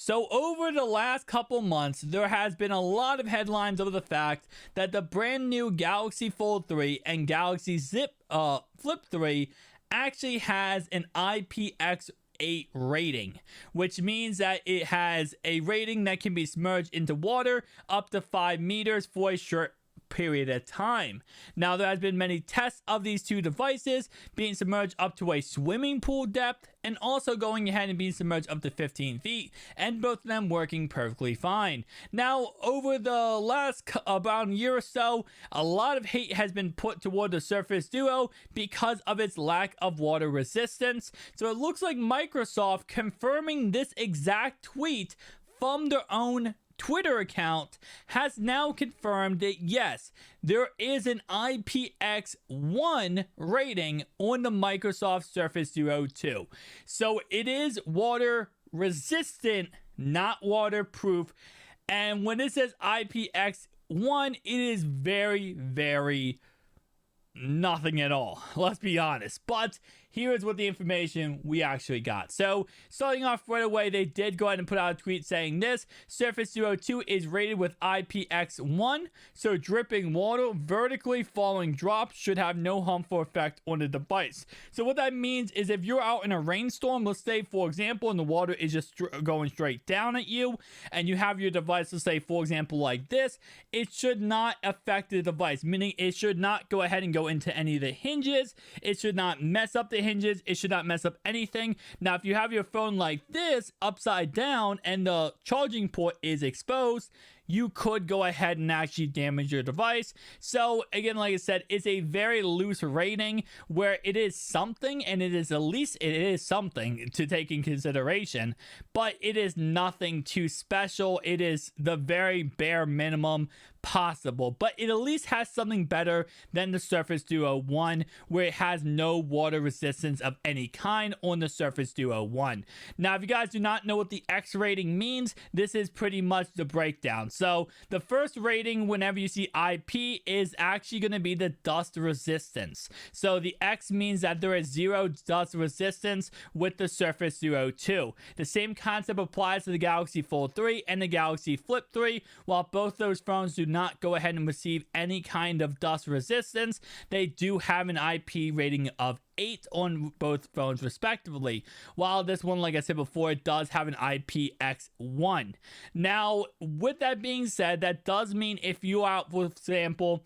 So over the last couple months, there has been a lot of headlines over the fact that the brand new Galaxy Fold 3 and Galaxy Flip 3 actually has an IPX 8 rating, which means that it has a rating that can be submerged into water up to 5 meters for a short period of time. Now, there has been many tests of these two devices being submerged up to a swimming pool depth and also going ahead and being submerged up to 15 feet, and both of them working perfectly fine. Now, over the last about a year or so, a lot of hate has been put toward the Surface Duo because of its lack of water resistance. So it looks like Microsoft confirming this exact tweet from their own Twitter account has now confirmed that yes, there is an IPX1 rating on the Microsoft Surface Duo 2. So it is water resistant, not waterproof. And when it says IPX1, it is very, very nothing at all. Let's be honest. But here's what the information we actually got. So, starting off right away, they did go ahead and put out a tweet saying this: Surface Duo 2 is rated with IPX1, so dripping water vertically falling drops should have no harmful effect on the device. So what that means is if you're out in a rainstorm, let's say for example, and the water is just going straight down at you, and you have your device, let's say for example like this, it should not affect the device, meaning it should not go ahead and go into any of the hinges, it should not mess up the hinges, it should not mess up anything. Now, if you have your phone like this upside down and the charging port is exposed, you could go ahead and actually damage your device. So again, like I said, it's a very loose rating where it is something, and it is at least it is something to take in consideration, but it is nothing too special. It is the very bare minimum possible, but it at least has something better than the Surface Duo 1, where it has no water resistance of any kind on the Surface Duo 1. Now, if you guys do not know what the X rating means, this is pretty much the breakdown. So the first rating, whenever you see IP, is actually going to be the dust resistance. So the X means that there is 0 dust resistance with the Surface Duo 2. The same concept applies to the Galaxy Fold 3 and the Galaxy Flip 3. While both those phones do not go ahead and receive any kind of dust resistance, they do have an IP rating of 8 on both phones respectively, while this one, like I said before, it does have an IPX1. Now, with that being said, that does mean if you are out, for example,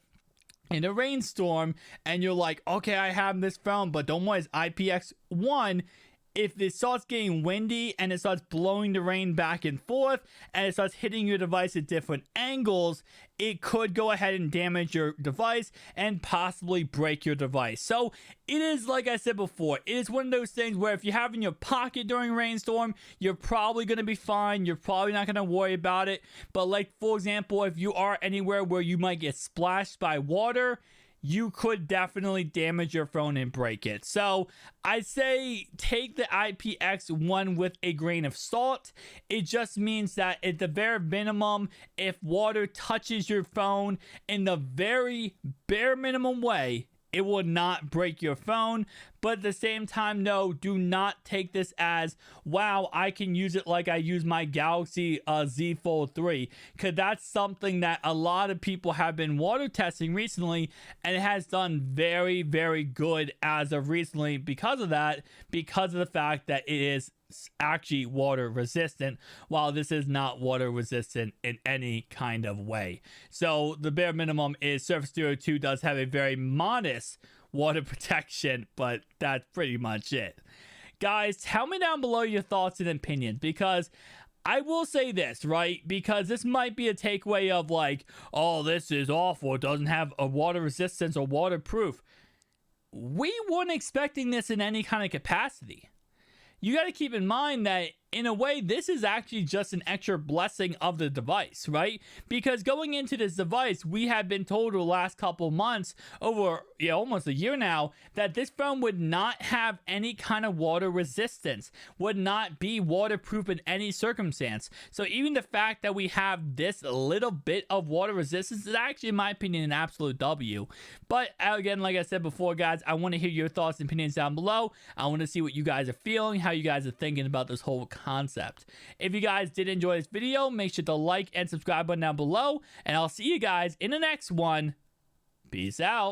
in a rainstorm and you're like, okay, I have this phone, but don't worry, it's IPX1. If it starts getting windy and it starts blowing the rain back and forth and it starts hitting your device at different angles, it could go ahead and damage your device and possibly break your device. So it is, like I said before, it is one of those things where if you have it in your pocket during a rainstorm, you're probably going to be fine. You're probably not going to worry about it. But like, for example, if you are anywhere where you might get splashed by water, you could definitely damage your phone and break it. So I say take the IPX1 with a grain of salt. It just means that at the very minimum, if water touches your phone in the very bare minimum way, it will not break your phone. But at the same time, no, do not take this as, wow, I can use it like I use my Galaxy Z Fold 3. Because that's something that a lot of people have been water testing recently, and it has done very, very good as of recently because of that, because of the fact that it is actually water resistant, while this is not water resistant in any kind of way. So the bare minimum is Surface Duo 2 does have a very modest water protection, but that's pretty much it. Guys, tell me down below your thoughts and opinions, because I will say this, right? Because this might be a takeaway of like, oh, this is awful, it doesn't have a water resistance or waterproof. We weren't expecting this in any kind of capacity. You got to keep in mind that in a way, this is actually just an extra blessing of the device, right? Because going into this device, we have been told the last couple months, over almost a year now, that this phone would not have any kind of water resistance, would not be waterproof in any circumstance. So even the fact that we have this little bit of water resistance is actually, in my opinion, an absolute W. But again, like I said before, guys, I want to hear your thoughts and opinions down below. I want to see what you guys are feeling, how you guys are thinking about this whole concept. If you guys did enjoy this video, make sure to like and subscribe button down below, and I'll see you guys in the next one. Peace out.